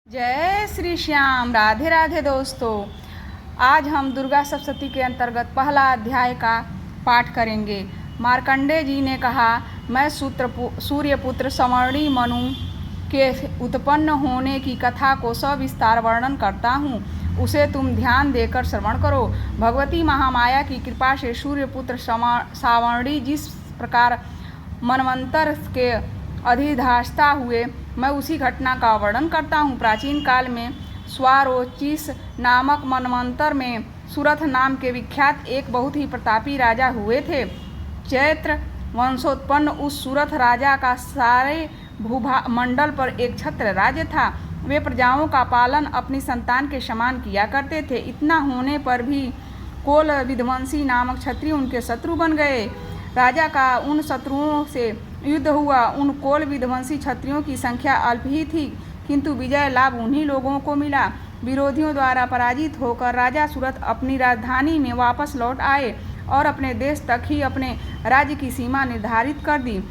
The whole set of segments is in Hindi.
जय श्री श्याम। राधे राधे दोस्तों। आज हम दुर्गा सप्तशती के अंतर्गत पहला अध्याय का पाठ करेंगे। मार्कंडेय जी ने कहा, मैं सूर्यपुत्र सवर्णी मनु के उत्पन्न होने की कथा को सविस्तार वर्णन करता हूँ, उसे तुम ध्यान देकर श्रवण करो। भगवती महामाया की कृपा से सूर्यपुत्र सवर्णी जिस प्रकार मनवंतर के अधिष्ठाता हुए, मैं उसी घटना का वर्णन करता हूँ। प्राचीन काल में स्वारोचिष नामक मनवंतर में सुरथ नाम के विख्यात एक बहुत ही प्रतापी राजा हुए थे। चैत्र वंशोत्पन्न उस सुरथ राजा का सारे भूमंडल पर एक छत्र राज्य था। वे प्रजाओं का पालन अपनी संतान के समान किया करते थे। इतना होने पर भी कोल विध्वंसी नामक क्षत्रिय उनके शत्रु बन गए। राजा का उन शत्रुओं से युद्ध हुआ। उन कोल विध्वंसी क्षत्रियों की संख्या अल्प ही थी, किंतु विजय लाभ उन्हीं लोगों को मिला। विरोधियों द्वारा पराजित होकर राजा सुरथ अपनी राजधानी में वापस लौट आए और अपने देश तक ही अपने राज्य की सीमा निर्धारित कर दी।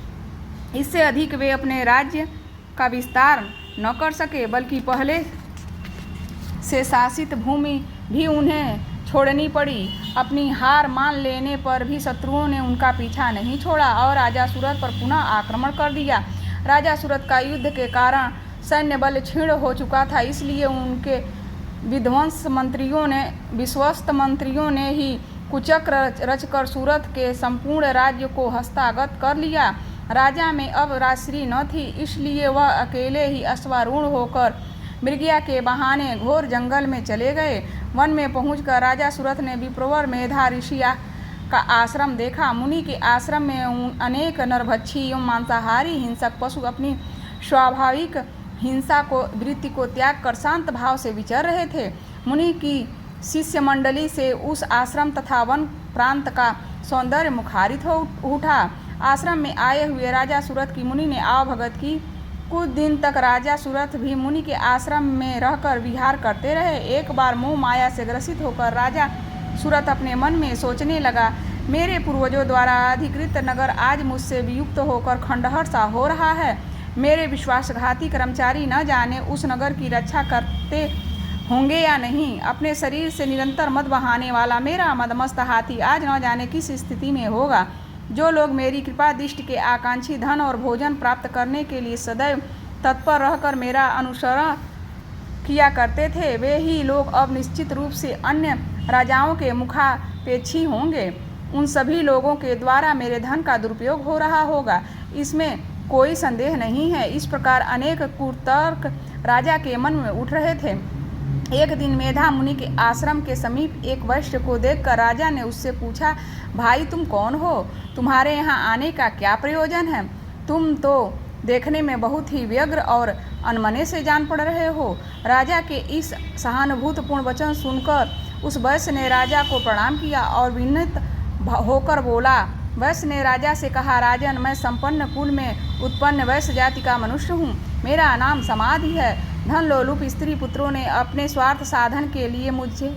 इससे अधिक वे अपने राज्य का विस्तार न कर सके, बल्कि पहले से शासित भूमि भी उन्हें छोड़नी पड़ी। अपनी हार मान लेने पर भी शत्रुओं ने उनका पीछा नहीं छोड़ा और राजा सूरत पर पुनः आक्रमण कर दिया। राजा सूरत का युद्ध के कारण सैन्य बल क्षीण हो चुका था, इसलिए उनके विश्वस्त मंत्रियों ने ही कुचक्र रचकर सूरत के संपूर्ण राज्य को हस्तगत कर लिया। राजा में अब राजश्री न थी, इसलिए वह अकेले ही अश्वारूढ़ होकर मृगया के बहाने घोर जंगल में चले गए। वन में पहुंचकर राजा सूरत ने विप्रवर मेधा ऋषि का आश्रम देखा। मुनि के आश्रम में अनेक नरभक्षी एवं मांसाहारी हिंसक पशु अपनी स्वाभाविक हिंसा को वृत्ति को त्याग कर शांत भाव से विचर रहे थे। मुनि की शिष्य मंडली से उस आश्रम तथा वन प्रांत का सौंदर्य मुखारित हो उठा। आश्रम में आए हुए राजा सूरत की मुनि ने आवभगत की। कुछ दिन तक राजा सूरत भी मुनि के आश्रम में रहकर विहार करते रहे। एक बार मोह माया से ग्रसित होकर राजा सूरत अपने मन में सोचने लगा, मेरे पूर्वजों द्वारा अधिकृत नगर आज मुझसे वियुक्त होकर खंडहर सा हो रहा है। मेरे विश्वासघाती कर्मचारी न जाने उस नगर की रक्षा करते होंगे या नहीं। अपने शरीर से निरंतर मद बहाने वाला मेरा मदमस्त हाथी आज न जाने किस स्थिति में होगा। जो लोग मेरी कृपा दृष्टि के आकांक्षी धन और भोजन प्राप्त करने के लिए सदैव तत्पर रहकर मेरा अनुसरण किया करते थे, वे ही लोग अब निश्चित रूप से अन्य राजाओं के मुखापेक्षी होंगे। उन सभी लोगों के द्वारा मेरे धन का दुरुपयोग हो रहा होगा, इसमें कोई संदेह नहीं है। इस प्रकार अनेक कुतर्क राजा के मन में उठ रहे थे। एक दिन मेधा मुनि के आश्रम के समीप एक वैश्य को देखकर राजा ने उससे पूछा, भाई तुम कौन हो? तुम्हारे यहाँ आने का क्या प्रयोजन है? तुम तो देखने में बहुत ही व्यग्र और अनमने से जान पड़ रहे हो। राजा के इस सहानुभूतिपूर्ण वचन सुनकर उस वैश्य ने राजा को प्रणाम किया और विनीत होकर बोला। वैश्य ने राजा से कहा, राजन, मैं संपन्न कुल में उत्पन्न वैश्य जाति का मनुष्य हूँ। मेरा नाम समाधि है। धन लोलुप स्त्री पुत्रों ने अपने स्वार्थ साधन के लिए मुझे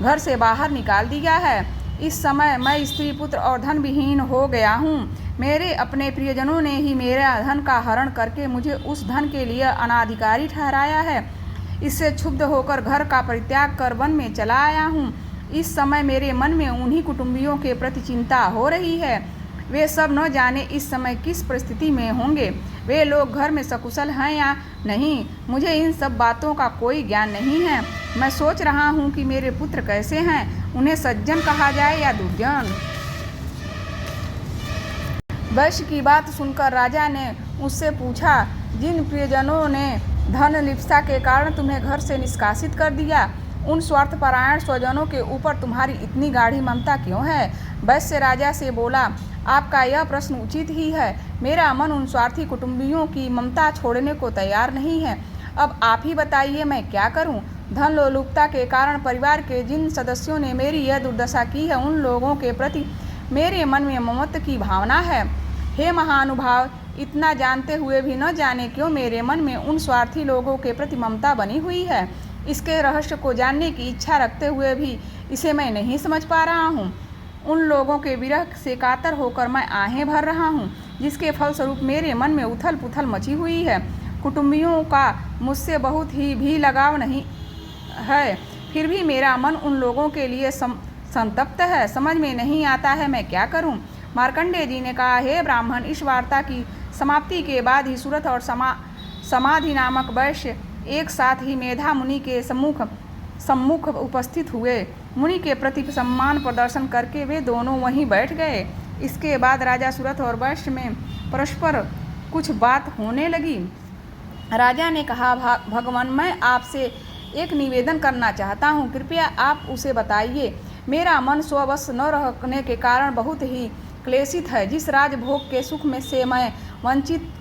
घर से बाहर निकाल दिया है। इस समय मैं स्त्री पुत्र और धन विहीन हो गया हूँ। मेरे अपने प्रियजनों ने ही मेरा धन का हरण करके मुझे उस धन के लिए अनाधिकारी ठहराया है। इससे क्षुब्ध होकर घर का परित्याग कर वन में चला आया हूँ। इस समय मेरे मन में उन्हीं कुटुंबियों के प्रति चिंता हो रही है। वे सब न जाने इस समय किस परिस्थिति में होंगे। वे लोग घर में सकुशल हैं या नहीं, मुझे इन सब बातों का कोई ज्ञान नहीं है। मैं सोच रहा हूँ कि मेरे पुत्र कैसे हैं, उन्हें सज्जन कहा जाए या दुर्जन। वैश्य की बात सुनकर राजा ने उससे पूछा, जिन प्रियजनों ने धन लिप्सा के कारण तुम्हें घर से निष्कासित कर दिया, उन स्वार्थपरायण स्वजनों के ऊपर तुम्हारी इतनी गाढ़ी ममता क्यों है? वैश्य राजा से बोला, आपका यह प्रश्न उचित ही है। मेरा मन उन स्वार्थी कुटुंबियों की ममता छोड़ने को तैयार नहीं है। अब आप ही बताइए मैं क्या करूं? धन लोलुपता के कारण परिवार के जिन सदस्यों ने मेरी यह दुर्दशा की है, उन लोगों के प्रति मेरे मन में ममत्व की भावना है। हे महानुभाव, इतना जानते हुए भी न जाने क्यों मेरे मन में उन स्वार्थी लोगों के प्रति ममता बनी हुई है। इसके रहस्य को जानने की इच्छा रखते हुए भी इसे मैं नहीं समझ पा रहा हूँ। उन लोगों के विरह से कातर होकर मैं आहें भर रहा हूँ, जिसके फलस्वरूप मेरे मन में उथल पुथल मची हुई है। कुटुंबियों का मुझसे बहुत ही भी लगाव नहीं है, फिर भी मेरा मन उन लोगों के लिए संतप्त है। समझ में नहीं आता है मैं क्या करूं। मार्कंडेय जी ने कहा, हे ब्राह्मण, इस वार्ता की समाप्ति के बाद ही सूरत और समाधि नामक वैश्य एक साथ ही मेधा मुनि के सम्मुख उपस्थित हुए। मुनि के प्रति सम्मान प्रदर्शन करके वे दोनों वहीं बैठ गए। इसके बाद राजा सूरत और वैश्य में परस्पर कुछ बात होने लगी। राजा ने कहा, भगवान, मैं आपसे एक निवेदन करना चाहता हूँ, कृपया आप उसे बताइए। मेरा मन स्ववश न रहने के कारण बहुत ही क्लेशित है। जिस राजभोग के सुख में से मैं वंचित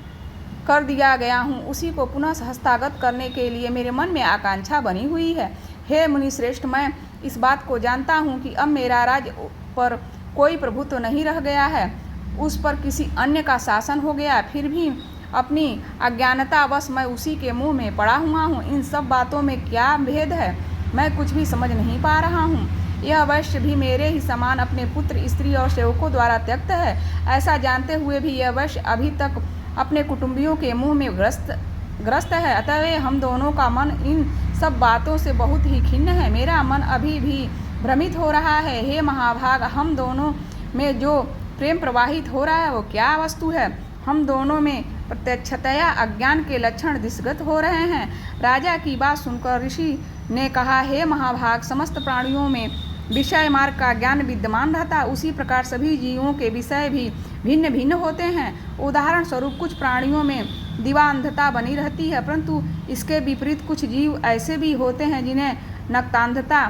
कर दिया गया हूँ, उसी को पुनः हस्तगत करने के लिए मेरे मन में आकांक्षा बनी हुई है। हे मुनि श्रेष्ठ, मैं इस बात को जानता हूँ कि अब मेरा राज्य पर कोई प्रभुत्व नहीं रह गया है, उस पर किसी अन्य का शासन हो गया। फिर भी अपनी अज्ञानतावश मैं उसी के मुंह में पड़ा हुआ हूँ। इन सब बातों में क्या भेद है, मैं कुछ भी समझ नहीं पा रहा हूँ। यह वैश्य भी मेरे ही समान अपने पुत्र, स्त्री और सेवकों द्वारा त्यक्त है। ऐसा जानते हुए भी यह वैश्य अभी तक अपने कुटुंबियों के मुंह में ग्रस्त है। अतः हम दोनों का मन इन सब बातों से बहुत ही खिन्न है। मेरा मन अभी भी भ्रमित हो रहा है। हे महाभाग, हम दोनों में जो प्रेम प्रवाहित हो रहा है वो क्या वस्तु है? हम दोनों में प्रत्यक्षतया अज्ञान के लक्षण दृष्टिगत हो रहे हैं। राजा की बात सुनकर ऋषि ने कहा, हे महाभाग, समस्त प्राणियों में विषय मार्ग का ज्ञान विद्यमान रहता है, उसी प्रकार सभी जीवों के विषय भी भिन्न भिन्न होते हैं। उदाहरण स्वरूप कुछ प्राणियों में दिवांधता बनी रहती है, परंतु इसके विपरीत कुछ जीव ऐसे भी होते हैं जिन्हें नक्तांधता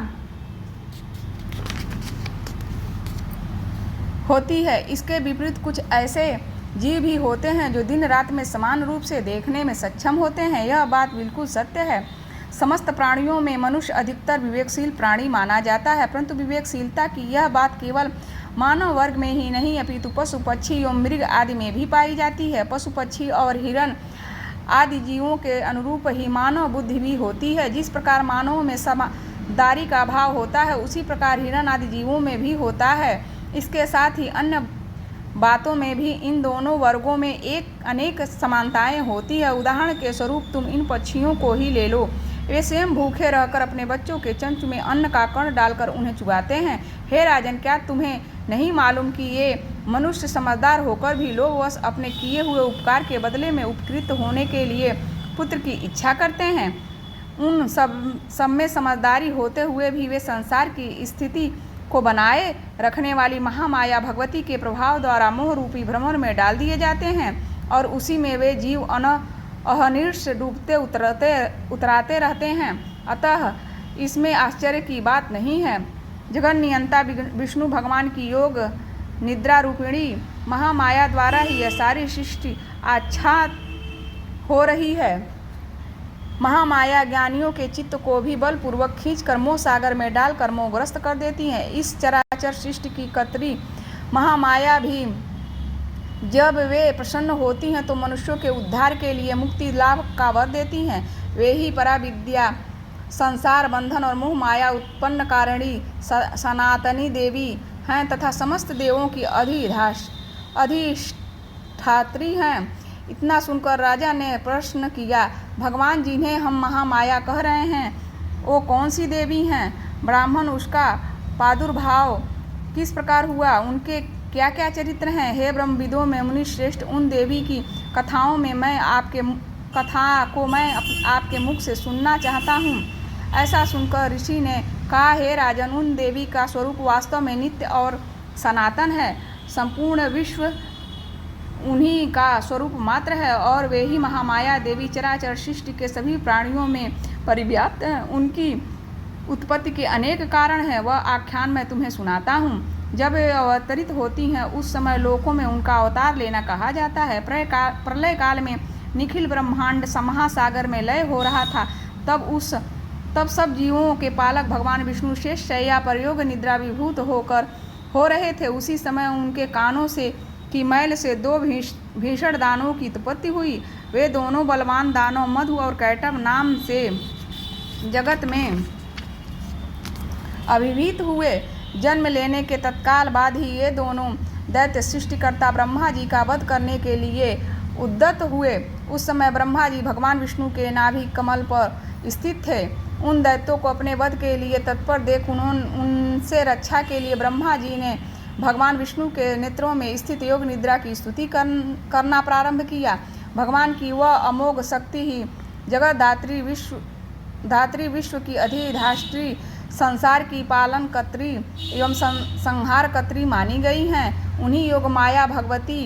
होती है। इसके विपरीत कुछ ऐसे जीव भी होते हैं जो दिन रात में समान रूप से देखने में सक्षम होते हैं। यह बात बिल्कुल सत्य है। समस्त प्राणियों में मनुष्य अधिकतर विवेकशील प्राणी माना जाता है, परंतु विवेकशीलता की यह बात केवल मानव वर्ग में ही नहीं अपितु पशु पक्षी एवं मृग आदि में भी पाई जाती है। पशु पक्षी और हिरण आदि जीवों के अनुरूप ही मानव बुद्धि भी होती है। जिस प्रकार मानवों में समझदारी का भाव होता है, उसी प्रकार हिरण आदि जीवों में भी होता है। इसके साथ ही अन्य बातों में भी इन दोनों वर्गों में अनेक समानताएं होती है। उदाहरण के स्वरूप तुम इन पक्षियों को ही ले लो। वे स्वयं भूखे रहकर अपने बच्चों के चंच में अन्न का कण डालकर उन्हें चुगाते हैं। हे राजन, क्या तुम्हें नहीं मालूम कि ये मनुष्य समझदार होकर भी लोभवश अपने किए हुए उपकार के बदले में उपकृत होने के लिए पुत्र की इच्छा करते हैं? उन सब में समझदारी होते हुए भी वे संसार की स्थिति को बनाए रखने वाली महामाया भगवती के प्रभाव द्वारा मोह रूपी भ्रमण में डाल दिए जाते हैं और उसी में वे जीव अहर्निश डूबते उतराते रहते हैं। अतः इसमें आश्चर्य की बात नहीं है। जगन नियंता विष्णु भगवान की योग निद्रा रूपिणी महामाया द्वारा ही यह सारी सृष्टि आच्छादित हो रही है। महामाया ज्ञानियों के चित्त को भी बलपूर्वक खींचकर मोह सागर में डालकर मोहग्रस्त कर देती है। इस चराचर सृष्टि की कर्त्री महामाया भी जब वे प्रसन्न होती हैं तो मनुष्यों के उद्धार के लिए मुक्ति लाभ का वर देती हैं। वे ही पराविद्या, संसार बंधन और मोह माया उत्पन्न कारिणी सनातनी देवी हैं तथा समस्त देवों की अधिष्ठात्री हैं। इतना सुनकर राजा ने प्रश्न किया, भगवान, जिन्हें हम महामाया कह रहे हैं वो कौन सी देवी हैं? ब्राह्मण, उसका प्रादुर्भाव किस प्रकार हुआ? उनके क्या क्या चरित्र हैं? हे ब्रह्मविदों में मुनि श्रेष्ठ, उन देवी की कथाओं में मैं आपके मुख से सुनना चाहता हूँ। ऐसा सुनकर ऋषि ने कहा, हे राजन, उन देवी का स्वरूप वास्तव में नित्य और सनातन है। संपूर्ण विश्व उन्हीं का स्वरूप मात्र है और वे ही महामाया देवी चराचर सृष्टि के सभी प्राणियों में परिव्याप्त हैं। उनकी उत्पत्ति के अनेक कारण हैं, वह आख्यान मैं तुम्हें सुनाता हूँ। जब वे अवतरित होती हैं उस समय लोकों में उनका अवतार लेना कहा जाता है। प्रलय काल में निखिल ब्रह्मांड महासागर में लय हो रहा था। तब सब जीवों के पालक भगवान विष्णु शेष शैया पर योग निद्रा विभूत होकर हो रहे थे। उसी समय उनके कानों से की मैल से दो भीषण दानवों की उत्पत्ति हुई। वे दोनों बलवान दानव मधु और कैटभ नाम से जगत में अभिभूत हुए। जन्म लेने के तत्काल बाद ही ये दोनों दैत्य सृष्टिकर्ता ब्रह्मा जी का वध करने के लिए उद्यत हुए। उस समय ब्रह्मा जी भगवान विष्णु के नाभि कमल पर स्थित थे। उन दैत्यों को अपने वध के लिए तत्पर देख उनसे रक्षा के लिए ब्रह्मा जी ने भगवान विष्णु के नेत्रों में स्थित योग निद्रा की स्तुति करना प्रारंभ किया। भगवान की वह अमोघ शक्ति ही जगत धात्री विश्व की अधिष्ठात्री, संसार की पालन कत्री एवं संहार कत्री मानी गई हैं। उन्हीं योग माया भगवती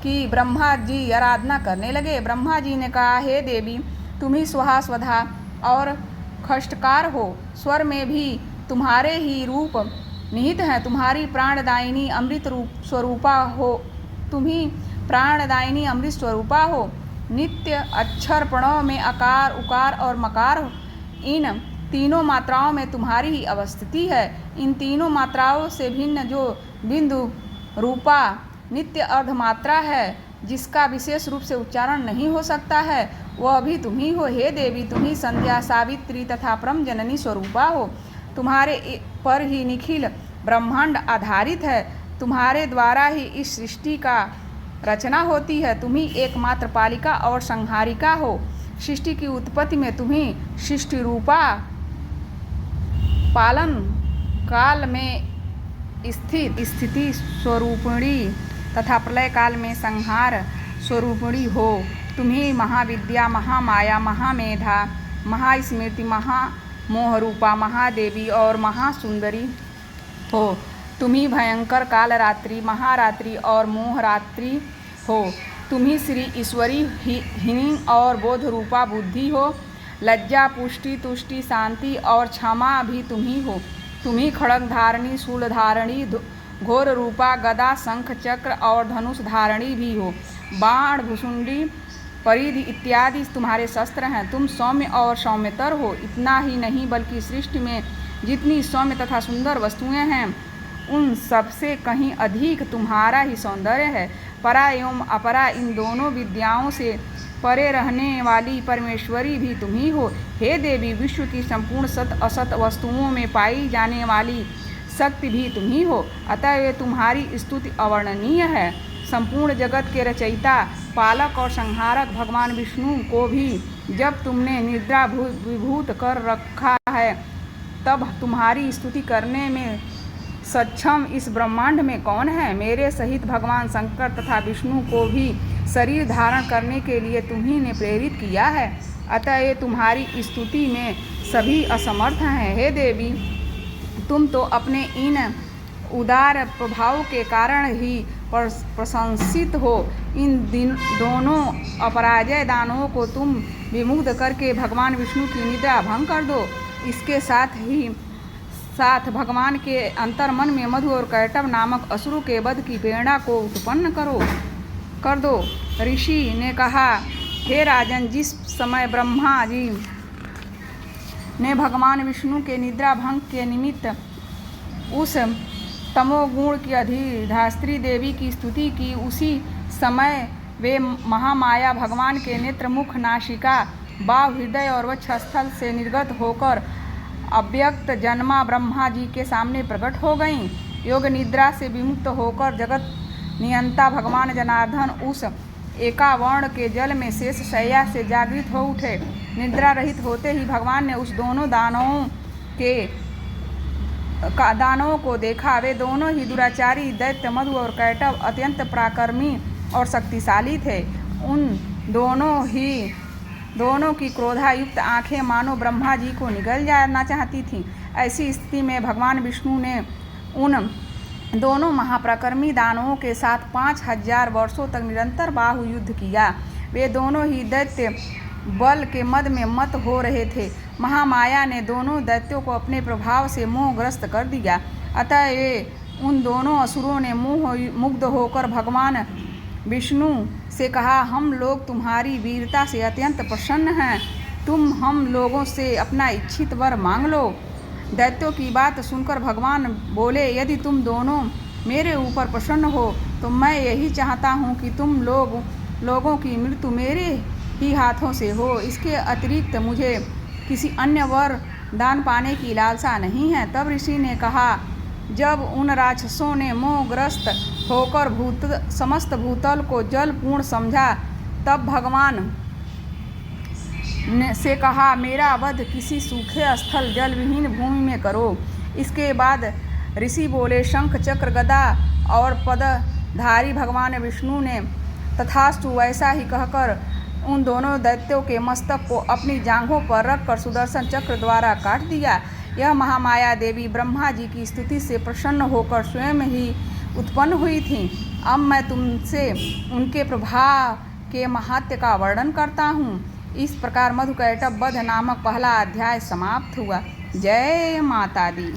की ब्रह्मा जी आराधना करने लगे। ब्रह्मा जी ने कहा, हे देवी, तुम ही स्वाहा स्वधा और खष्टकार हो। स्वर में भी तुम्हारे ही रूप निहित हैं। तुम्हारी प्राणदायिनी अमृत स्वरूपा हो। तुम ही प्राणदायिनी अमृत स्वरूपा हो। नित्य अक्षर प्रणव में अकार, उकार और मकार, इन तीनों मात्राओं में तुम्हारी ही अवस्थिति है। इन तीनों मात्राओं से भिन्न जो बिंदु रूपा नित्य अर्धमात्रा है, जिसका विशेष रूप से उच्चारण नहीं हो सकता है, वह भी तुम ही हो। हे देवी, तुम ही संध्या, सावित्री तथा परम जननी स्वरूपा हो। तुम्हारे पर ही निखिल ब्रह्मांड आधारित है। तुम्हारे द्वारा ही इस सृष्टि का रचना होती है। तुम ही एकमात्र पालिका और संहारिका हो। सृष्टि की उत्पत्ति में तुम ही सृष्टि रूपा, पालन काल में स्थिति स्वरूपिणी तथा प्रलय काल में संहार स्वरूपिणी हो। तुम ही महाविद्या, महामाया, महामेधा, महास्मृति, महामोहरूपा, महादेवी और महासुंदरी हो। तुम ही भयंकर कालरात्रि, महारात्रि और मोहरात्रि हो। तुम ही श्री ईश्वरी हिनी और बोध रूपा बुद्धि हो। लज्जा, पुष्टि, तुष्टि, शांति और क्षमा भी तुम ही हो। तुम ही खड्ग धारणी, शूल धारणी, घोर रूपा, गदा, शंख, चक्र और धनुष धारणी भी हो। बाण, भुसुंडी, परिधि इत्यादि तुम्हारे शस्त्र हैं। तुम सौम्य और सौम्यतर हो। इतना ही नहीं, बल्कि सृष्टि में जितनी सौम्य तथा सुंदर वस्तुएं हैं, उन सबसे कहीं अधिक तुम्हारा ही सौंदर्य है। परा एवं अपरा, इन दोनों विद्याओं से परे रहने वाली परमेश्वरी भी तुम ही हो। हे देवी, विश्व की संपूर्ण सत असत वस्तुओं में पाई जाने वाली शक्ति भी तुम ही हो। अतः ये तुम्हारी स्तुति अवर्णनीय है। संपूर्ण जगत के रचयिता, पालक और संहारक भगवान विष्णु को भी जब तुमने निद्रा विभूत कर रखा है, तब तुम्हारी स्तुति करने में सक्षम इस ब्रह्मांड में कौन है। मेरे सहित भगवान शंकर तथा विष्णु को भी शरीर धारण करने के लिए तुम्ही ने प्रेरित किया है। अतः ये तुम्हारी स्तुति में सभी असमर्थ हैं। हे देवी, तुम तो अपने इन उदार प्रभाव के कारण ही प्रशंसित हो। इन दोनों अपराजय दानवों को तुम विमुग्ध करके भगवान विष्णु की निद्रा भंग कर दो। इसके साथ भगवान के अंतर्मन में मधु और कैटभ नामक असुरों के वध की प्रेरणा को उत्पन्न कर दो। ऋषि ने कहा, हे राजन, जिस समय ब्रह्मा जी ने भगवान विष्णु के निद्रा भंग के निमित्त उस तमोगुण की अधिष्ठात्री देवी की स्तुति की, उसी समय वे महामाया भगवान के नेत्र, मुख, नासिका, बाहु, हृदय और वक्षस्थल से निर्गत होकर अव्यक्त जन्मा ब्रह्मा जी के सामने प्रकट हो गईं। योग निद्रा से विमुक्त होकर जगत नियंता भगवान जनार्दन उस एकावर्ण के जल में शेष शैया से जागृत हो उठे। निद्रा रहित होते ही भगवान ने उस दोनों दानवों को देखा। वे दोनों ही दुराचारी दैत्य मधु और कैटभ अत्यंत पराक्रमी और शक्तिशाली थे। उन दोनों की क्रोधायुक्त आंखें मानो ब्रह्मा जी को निगल जाना चाहती थीं। ऐसी स्थिति में भगवान विष्णु ने उन दोनों महापराक्रमी दानवों के साथ 5000 वर्षों तक निरंतर बाहु युद्ध किया। वे दोनों ही दैत्य बल के मद में मत हो रहे थे। महामाया ने दोनों दैत्यों को अपने प्रभाव से मोहग्रस्त कर दिया। अतः ये उन दोनों असुरों ने मुग्ध होकर भगवान विष्णु से कहा, हम लोग तुम्हारी वीरता से अत्यंत प्रसन्न हैं। तुम हम लोगों से अपना इच्छित वर मांग लो। दैत्यों की बात सुनकर भगवान बोले, यदि तुम दोनों मेरे ऊपर प्रसन्न हो तो मैं यही चाहता हूँ कि तुम लोगों की मृत्यु मेरे ही हाथों से हो। इसके अतिरिक्त मुझे किसी अन्य वर दान पाने की लालसा नहीं है। तब ऋषि ने कहा, जब उन राक्षसों ने मोहग्रस्त होकर समस्त भूतल को जल पूर्ण समझा, तब भगवान ने से कहा, मेरा वध किसी सूखे स्थल जल विहीन भूमि में करो। इसके बाद ऋषि बोले, शंख चक्र गदा और पदधारी भगवान विष्णु ने तथास्तु वैसा ही कहकर उन दोनों दैत्यों के मस्तक को अपनी जांघों पर रखकर सुदर्शन चक्र द्वारा काट दिया। यह महामाया देवी ब्रह्मा जी की स्तुति से प्रसन्न होकर स्वयं ही उत्पन्न हुई थी। अब मैं तुमसे उनके प्रभाव के महात्म्य का वर्णन करता हूँ। इस प्रकार मधुकैटभ वध नामक पहला अध्याय समाप्त हुआ। जय माता दी।